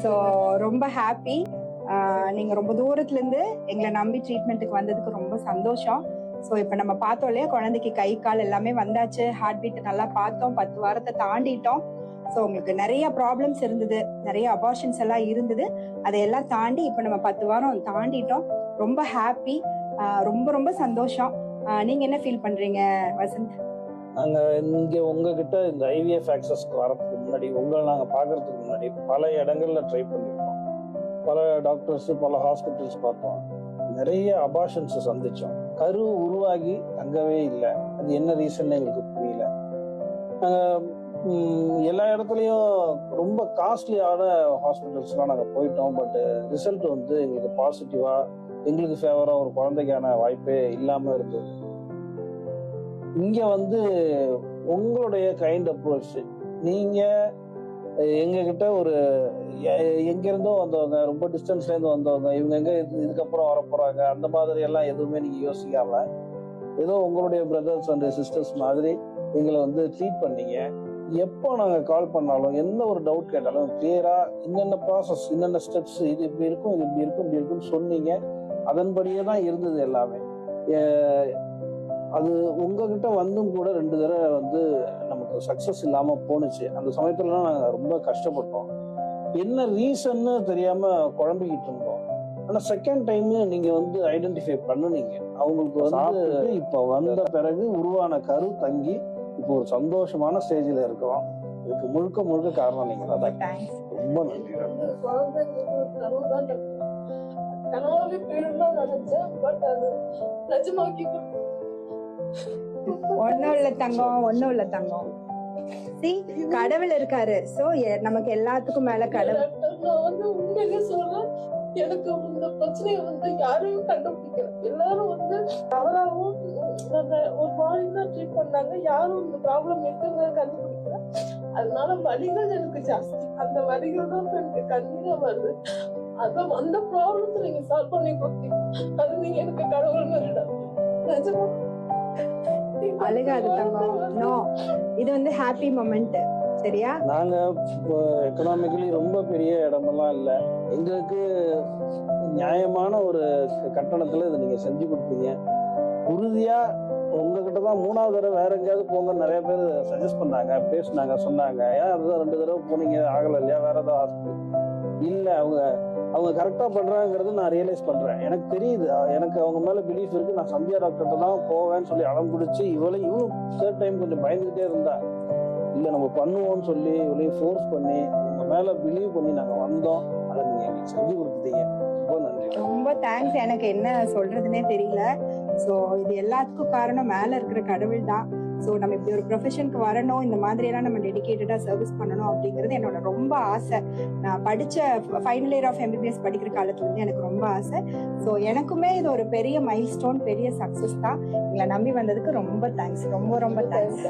So ரொம்ப happy. நீங்க ரொம்ப தூரத்துல இருந்து எங்களை நம்பி ட்ரீட்மெண்ட்டுக்கு வந்ததுக்கு ரொம்ப சந்தோஷம். ஸோ இப்போ நம்ம பார்த்தோம் இல்லையா, குழந்தைக்கு கை கால் எல்லாமே வந்தாச்சு, ஹார்ட் பீட் நல்லா பார்த்தோம், 10 வாரத்தை தாண்டிட்டோம். ஸோ உங்களுக்கு நிறைய ப்ராப்ளம்ஸ் இருந்தது, நிறைய அபார்ஷன்ஸ் எல்லாம் இருந்தது, அதையெல்லாம் தாண்டி இப்போ நம்ம 10 வாரம் தாண்டிட்டோம். ரொம்ப ஹாப்பி, ரொம்ப ரொம்ப சந்தோஷம். நீங்க என்ன ஃபீல் பண்றீங்க வசந்த்? நாங்க இங்க உங்ககிட்ட இந்த ஐவிஎஃப் ஆக்சஸ்க்கு வரதுக்கு முன்னாடி, உங்களை நாங்க பாக்குறதுக்கு முன்னாடி பல இடங்கள்ல ட்ரை பண்ணிருக்கோம். பல டாக்டர்ஸ், பல ஹாஸ்பிட்டல்ஸ் பார்த்தோம். நிறைய அபார்ஷன்ஸ் சந்திச்சோம். கரு உருவாகி தங்கவே இல்லை. அது என்ன ரீசன் எங்களுக்கு புரியல. எல்லா இடத்துலயும் ரொம்ப காஸ்ட்லியான ஹாஸ்பிட்டல்ஸ்லாம் நாங்க போயிட்டோம். பட் ரிசல்ட் வந்து எங்களுக்கு பாசிட்டிவா, எங்களுக்கு ஃபேவரா ஒரு குழந்தைக்கான வாய்ப்பே இல்லாம இருந்தது. இங்க வந்து உங்களுடைய கைண்ட் அப்ரோச், நீங்க எங்க கிட்ட ஒரு எங்க இருந்தோ வந்தவங்க, ரொம்ப டிஸ்டன்ஸ்ல இருந்து வந்தவங்க, இவங்க எங்க இதுக்கப்புறம் வரப்போறாங்க அந்த மாதிரி எல்லாம் எதுவுமே நீங்க யோசிக்காம, ஏதோ உங்களுடைய பிரதர்ஸ் அண்ட் சிஸ்டர்ஸ் மாதிரி எங்களை வந்து ட்ரீட் பண்ணீங்க. எப்போ நாங்க கால் பண்ணாலும், எந்த ஒரு டவுட் கேட்டாலும் கிளியரா என்னென்ன ப்ராசஸ், என்னென்ன ஸ்டெப்ஸ், இது இப்படி இருக்கும், இது இப்படி இருக்கும், இப்படி இருக்குன்னு சொன்னீங்க. அதன்படியே தான் இருந்தது எல்லாமே. அது உங்ககிட்ட வந்தும் கூட 2 தடவை வந்து நமக்கு சக்சஸ் இல்லாம போனுச்சு. அந்த சமயத்துலலாம் நாங்க ரொம்ப கஷ்டப்பட்டோம். என்ன ரீசன்னு தெரியாம குழம்பிக்கிட்டு இருந்தோம். ஆனா செகண்ட் டைம் நீங்க வந்து ஐடென்டிஃபை பண்ணுனீங்க. அவங்களுக்கு வந்து இப்ப வந்த பிறகு உருவான கரு தங்கி இப்போ ஒரு சந்தோஷமான ஸ்டேஜ்ல இருக்கிறோம். இதுக்கு முழுக்க முழுக்க காரணம் நீங்க தான். ரொம்ப நன்றி. கனவாவே போயிடலாம் நினைச்சேன். பட் அது நிஜமாக்கி ஒன்னும் இல்ல தங்கம், ஒன்னும் இல்ல தங்கம். கடவுள் இருக்காரு. சோ நமக்கு எல்லாத்துக்கும் மேல கடவுள். நான் வந்து உண்மையிலே சொல்றேன், எனக்கு இந்த பிரச்சனையை வந்து யாரையும் கண்டுபிடிக்கல. எல்லாரும் வந்து தவறாகவும் ஒரு மாதிரி தான் ட்ரீட் பண்ணாங்க. யாரும் இந்த ப்ராப்ளம் இருக்குன்னு கண்டுபிடிக்கல. அதனால வலிகள் எனக்கு ஜாஸ்தி. அந்த வலிகள் தான் எனக்கு கண்ணீரா வருது. அந்த ப்ராப்ளத்தை நீங்க சால்வ் பண்ணி கொடுத்தீங்க. அது நீங்க எனக்கு கடவுள் மாதிரி நிஜமா. அழுகாது தங்கம். நோ, இது வந்து ஹாப்பி மொமெண்ட். சரியா? நாங்க எக்கனாமிக்கலி ரொம்ப பெரிய இடமெல்லாம் இல்ல. எங்களுக்கு நியாயமான ஒரு கட்டணத்துல இதை நீங்க செஞ்சு கொடுத்தீங்க. உறுதியா உங்ககிட்ட தான் 3வது தடவை வேற எங்கேயாவது போங்க நிறைய பேர் சஜஸ்ட் பண்ணாங்க, பேசினாங்க, சொன்னாங்க. ஏன் அதுதான் 2 தடவை போனீங்க, ஆகல இல்லையா, வேற ஏதாவது ஹாஸ்பிட்டல் இல்ல. அவங்க கரெக்டா பண்றாங்கிறது நான் ரியலைஸ் பண்றேன். எனக்கு தெரியுது, எனக்கு அவங்க மேல பிலீஃப் இருக்கு. நான் சந்தியா டாக்டர்கிட்ட தான் போவேன்னு சொல்லி அடம் பிடிச்சி இவளும் தேர்ட் டைம் கொஞ்சம் பயந்துகிட்டே இருந்தா. இல்ல நம்ம பண்ணுவோம்னு சொல்லி இவளையும் ஃபோர்ஸ் பண்ணி உங்க மேல பிலீவ் பண்ணி நாங்க வந்தோம். அதை நீங்க எங்களுக்கு செஞ்சு கொடுத்தீங்க. ரொம்ப நன்றி. ரொம்ப தேங்க்ஸ். எனக்கு என்ன சொல்றதுன்னே தெரியல. ஸோ இது எல்லாத்துக்கும் காரணம் மேல இருக்கிற கடவுள் தான். ஸோ நம்ம இப்படி ஒரு ப்ரொஃபஷனுக்கு வரணும், இந்த மாதிரி எல்லாம் நம்ம டெடிகேட்டடா சர்வீஸ் பண்ணணும் அப்படிங்கிறது என்னோட ரொம்ப ஆசை. நான் படிச்ச ஃபைனல் இயர் ஆஃப் MBBS படிக்கிற காலத்துல இருந்து எனக்கு ரொம்ப ஆசை. ஸோ எனக்குமே இது ஒரு பெரிய மைல் ஸ்டோன், பெரிய சக்சஸ் தான். எங்களை நம்பி வந்ததுக்கு ரொம்ப தேங்க்ஸ். ரொம்ப ரொம்ப தேங்க்ஸ்.